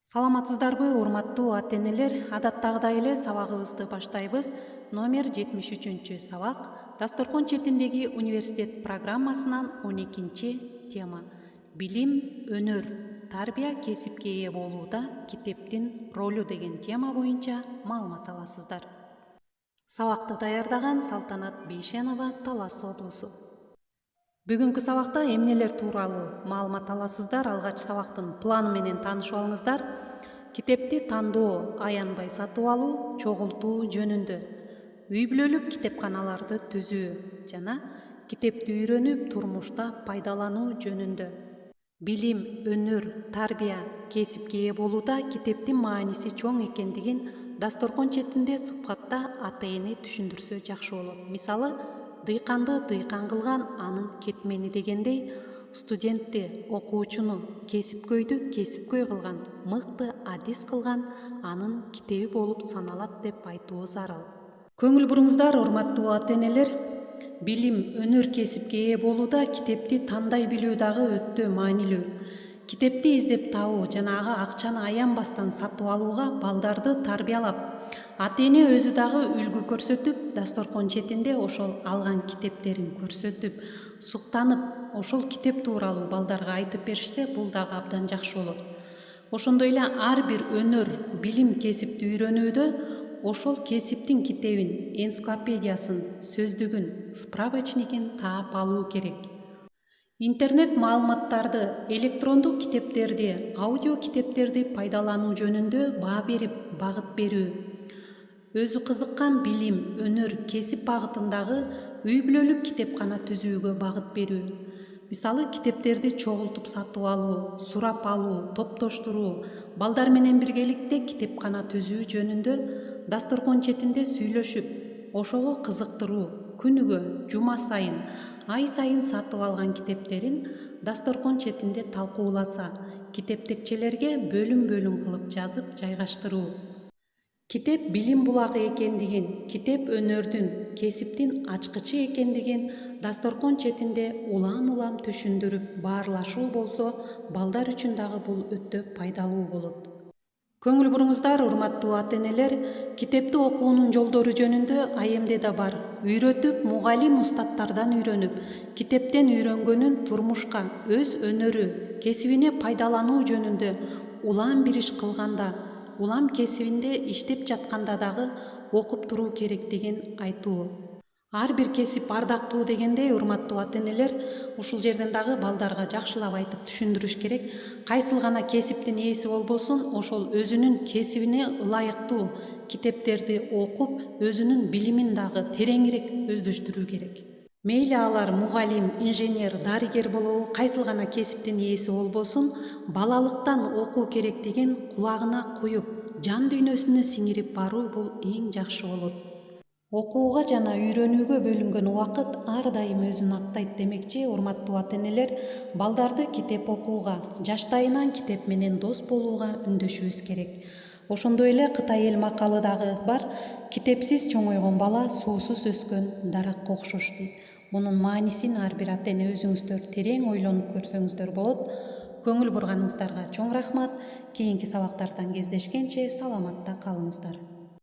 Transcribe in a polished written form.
Саламатсыздарбы, урматтуу ата-энелер? Адаттагыдай эле сабагыбызды баштайбыз. Номер 73 сабак Дасторкон четиндеги университет программасынан 12 тема. Билим, өнөр, тарбия кесипке ээ болууда китептин ролу деген тема боюнча маалымат аласыздар. Сабакты даярдаган Салтанат Бейшенова, Талас облусу. Бүгүнкү сабакта эмнелер тууралуу маалымат аласыздар? Алгач сабактын планы менен таанышып алыңыздар. Китепти тандоо, аянбай сатып алуу, чогултуу жөнүндө, үй бүлөлүк китепканаларды түзүү жана китепти үйрөнүп турмушта пайдалануу жөнүндө. Билим, өнөр, тарбия кесипке ээ болууда китептин мааниси чоң экендигин Дасторкон четинде сухбатта ата-эне түшүндүрсө жакшы болот. Мисалы, дыйканды дыйкан кылган анын кетмени дегендей, студентти, окуучуну, кесипкөйдү кесипкөй кылган, мыкты адис кылган анын китеби болуп саналат деп айтуу зарыл. Көңүл буруңуздар, урматтуу ата-энелер. Билим, өнөр кесипке ээ болууда китепти тандай билүү дагы өтө маанилүү. Китепти издеп табуу, жанагы акчаны аянбастан сатып алууга балдарды тарбиялап, ата-эне өзү дагы үлгү көрсөтүп, Дасторкон четинде ошол алган китептерин көрсөтүп, суктанып, ошол китеп тууралуу балдарга айтып беришсе, бул дагы абдан жакшы болот. Ошондой эле ар бир өнөр, билим кесипти үйрөнүүдө ошол кесиптин китебин, энциклопедиясын, сөздүгүн, справочнигин таап алуу керек. Интернет маалыматтарды, электрондук китептерди, аудио китептерди пайдалануу жөнүндө баа берип, багыт берүү. Өзү кызыккан билим, өнөр, кесип багытындагы үй бүлөлүк китепкана түзүүгө багыт берүү. Мисалы, китептерди чогултуп сатып алуу, сурап алуу, топтоштуруу, балдар менен биргеликте китепкана түзүү жөнүндө Дасторкон четинде сүйлөшүп, ошого кызыктыруу, күнүгө, жума сайын, ай сайын сатып алган китептерин Дасторкон четинде талкууласа, китептекчелерге бөлүм-бөлүм кылып жазып жайгаштыруу. Китеп билим булагы экендигин, китеп өнөрдүн, кесиптин ачкычы экендигин Дасторкон четинде улам-улам түшүндүрүп, баарлашуу болсо, балдар үчүн дагы бул өтө пайдалуу болот. Көңүл буруңуздар, урматтуу ата-энелер, китепти окуунун жолдору жөнүндө АМД да бар. Үйрөтүп, мугалим устаттардан үйрөнүп, китептен үйрөнгөнүн турмушка, өз өнөрү, кесибине пайдалануу жөнүндө улам бир иш кылганда, улам кесибинде иштеп жатканда дагы окуп туруу керек деген айтуу. Ар бир кесип ардактуу дегендей, урматтуу ата-энелер, ушул жерден дагы балдарга жакшылап айтып түшүндүрүш керек. Кайсыл гана кесиптин ээси болбосун, ошол өзүнүн кесибине ылайыктуу китептерди окуп, өзүнүн билимин дагы тереңирээк өздөштүрүү керек. Мейли алар мугалим, инженер, дарыгер болобу, кайсыл гана кесиптин ээси болбосун, балалыктан окуу керек деген кулагына куюп, жан дүйнөсүнө сиңирип баруу бул эң жакшы болот. Окууга жана үйрөнүүгө бөлүнгөн убакыт ар дайым өзүн актайт демекчи, урматтуу ата-энелер, балдарды китеп окууга, жаштайынан китеп менен дос болууга үндөшүбүз керек. Ошондой эле Кытай эл макалы дагы бар: китепсиз чоңойгон бала суусуз өскөн даракка окшош дейт. Мунун маанисин ар бир ата-эне өзүңүздөр терең ойлонуп көрсөңүздөр болот. Көңүл бурганыңыздарга чоң рахмат. Кийинки сабактардан кездешкенче саламатта калыңыздар.